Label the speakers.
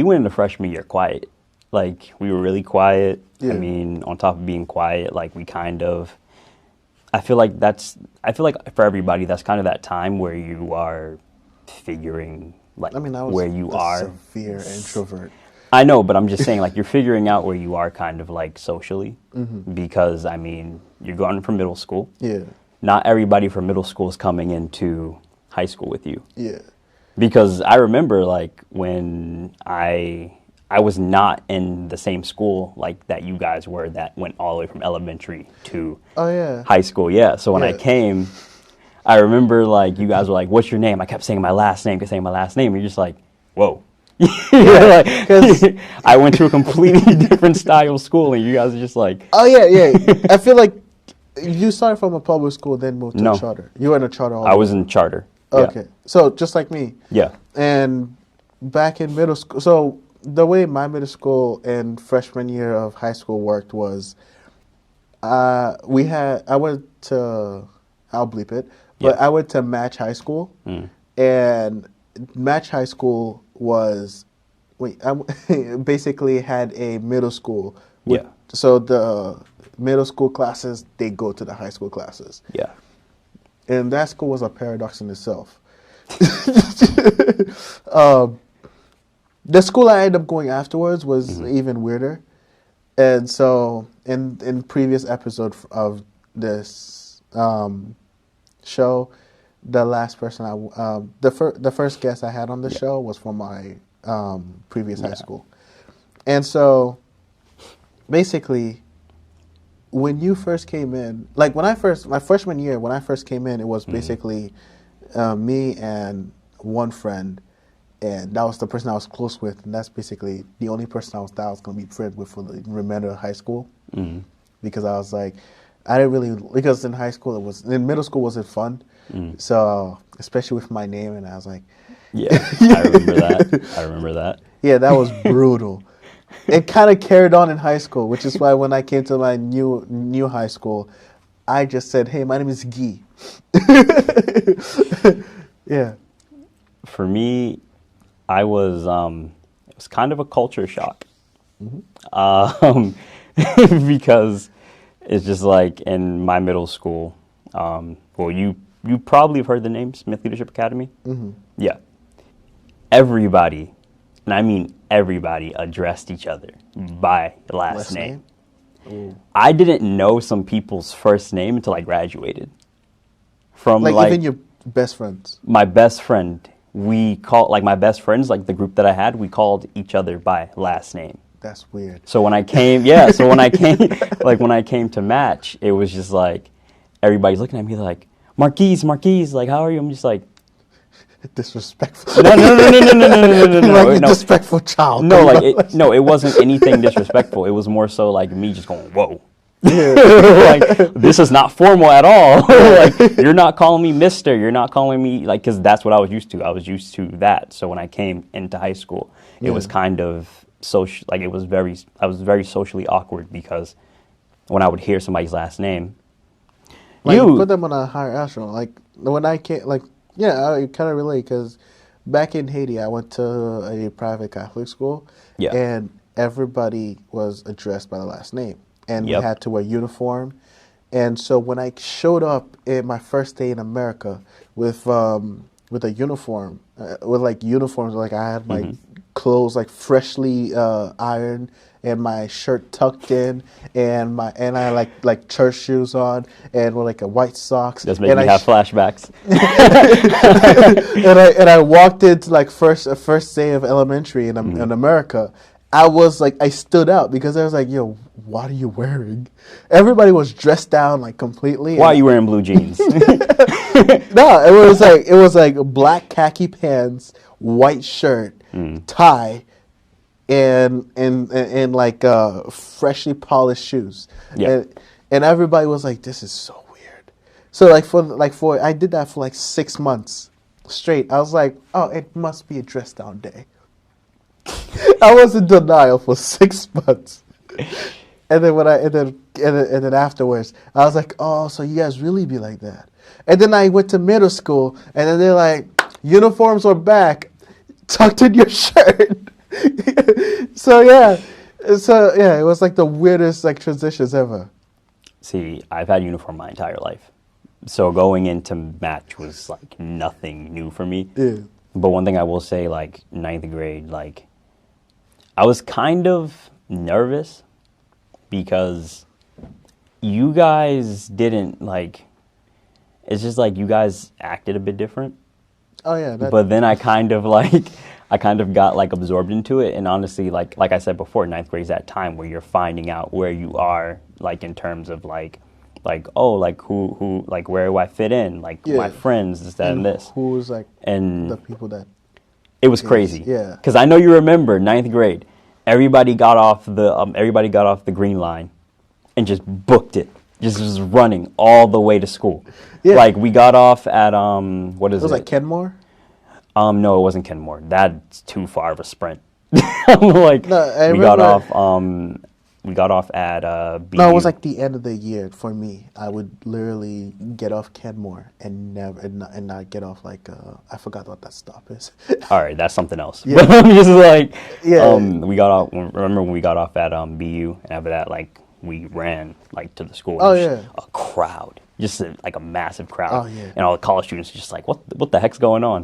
Speaker 1: We went into freshman year quiet. Like, we were really quiet.
Speaker 2: Yeah.
Speaker 1: I mean, on top of being quiet, like, we kind of, I feel like for everybody, that's kind of that time where you are figuring, like,
Speaker 2: I mean, I was
Speaker 1: where you
Speaker 2: a
Speaker 1: are.
Speaker 2: severe introvert.
Speaker 1: I know, but I'm just saying, like, you're figuring out where you are kind of, like, socially.
Speaker 2: Mm-hmm.
Speaker 1: Because, I mean, you're going from middle school.
Speaker 2: Yeah.
Speaker 1: Not everybody from middle school is coming into high school with you.
Speaker 2: Yeah.
Speaker 1: Because I remember, like, when I was not in the same school, like, that you guys were, that went all the way from elementary to high school. Yeah, so when I came, I remember, like, you guys were like, what's your name? I kept saying my last name, You're just like, whoa.
Speaker 2: Yeah,
Speaker 1: because I went to a completely different style of school, and you guys are just like...
Speaker 2: Oh, yeah. I feel like you started from a public school, then moved to
Speaker 1: No.
Speaker 2: a charter. You were in a charter all
Speaker 1: I was in charter.
Speaker 2: Okay. So, just like me.
Speaker 1: Yeah.
Speaker 2: And back in middle school, so the way my middle school and freshman year of high school worked was, I went to, I'll bleep it, but I went to Match High School, and Match High School was, basically had a middle school. So the middle school classes, they go to the high school classes.
Speaker 1: Yeah.
Speaker 2: And that school was a paradox in itself. The school I ended up going afterwards was even weirder. And so in previous episode of this show, the last person the first guest I had on the show was from my previous high school. And so basically, when you first came in, like my freshman year, when I first came in, it was basically me and one friend, and that was the person I was close with, and that's basically the only person I was going to be friends with for the remainder of high school. Because I was like, I didn't really, because in high school in middle school wasn't fun, so especially with my name, and I was like,
Speaker 1: yeah, I remember that.
Speaker 2: Yeah, that was brutal. It kind of carried on in high school, which is why when I came to my new high school, I just said, "Hey, my name is Guy." Yeah.
Speaker 1: For me, it was kind of a culture shock, because it's just like in my middle school. Well, you probably have heard the name Smith Leadership Academy. Yeah. Everybody, and I mean everybody, addressed each other by last name. I didn't know some people's first name until I graduated. From
Speaker 2: even your best friends.
Speaker 1: My best friend, we called, like, my best friends, like the group that I had, we called each other by last name.
Speaker 2: That's weird.
Speaker 1: So when I came, when I came to Match, it was just like everybody's looking at me like, Marquis, like, how are you? I'm just like,
Speaker 2: disrespectful.
Speaker 1: No.
Speaker 2: Like a disrespectful child.
Speaker 1: No, it wasn't anything disrespectful. It was more so like me just going, whoa.
Speaker 2: Yeah.
Speaker 1: Like, this is not formal at all. Like, you're not calling me mister. You're not calling me, like, because that's what I was used to. I was used to that. So when I came into high school, it was kind of social. Like, I was very socially awkward, because when I would hear somebody's last name,
Speaker 2: you put them on a higher echelon. Like, when I came, like, yeah, I kind of relate, because back in Haiti, I went to a private Catholic school, and everybody was addressed by the last name, and we had to wear uniform. And so when I showed up in my first day in America with a uniform, uniforms, like I had my clothes like freshly ironed, and my shirt tucked in, and I had like church shoes on, and with like a white socks.
Speaker 1: That's making me have flashbacks.
Speaker 2: and I walked into like first day of elementary in America. I was like, I stood out because I was like, yo, what are you wearing? Everybody was dressed down like completely.
Speaker 1: Why are you wearing blue jeans?
Speaker 2: No, it was like black khaki pants, white shirt, tie, and like freshly polished shoes.
Speaker 1: Yeah.
Speaker 2: And everybody was like, this is so weird. So I did that for like 6 months straight. I was like, oh, it must be a dress down day. I was in denial for 6 months. And then afterwards, I was like, oh, so you guys really be like that. And then I went to middle school, and then they're like, uniforms are back, tucked in your shirt. So yeah, it was like the weirdest like transitions ever.
Speaker 1: See, I've had uniform my entire life. So going into match was like nothing new for me.
Speaker 2: Yeah.
Speaker 1: But one thing I will say, like ninth grade, like I was kind of nervous because you guys didn't like, it's just like you guys acted a bit different.
Speaker 2: Oh yeah.
Speaker 1: But then I kind of like, I kind of got like absorbed into it. And honestly, like I said before, ninth grade is that time where you're finding out where you are, like in terms of like, oh, like who, like where do I fit in? Like my friends, this, that, and this.
Speaker 2: Who's like
Speaker 1: and
Speaker 2: the people that.
Speaker 1: it was crazy.
Speaker 2: Yeah.
Speaker 1: Because I know you remember ninth grade. Everybody got off the green line, and just booked it. Just was running all the way to school.
Speaker 2: Yeah.
Speaker 1: Like we got off at what is it?
Speaker 2: It was like Kenmore.
Speaker 1: No, it wasn't Kenmore. That's too far of a sprint. Like
Speaker 2: No,
Speaker 1: we got off at BU.
Speaker 2: No, it was like the end of the year for me. I would literally get off Kenmore and not get off like I forgot what that stop is.
Speaker 1: All right, that's something else.
Speaker 2: Yeah.
Speaker 1: But I'm just like,
Speaker 2: Yeah.
Speaker 1: we got off. Remember when we got off at BU, and after that, like we ran like to the school.
Speaker 2: Oh,
Speaker 1: and
Speaker 2: yeah.
Speaker 1: a crowd, just like a massive crowd.
Speaker 2: Oh, yeah.
Speaker 1: And all the college students are just like, what the heck's going on?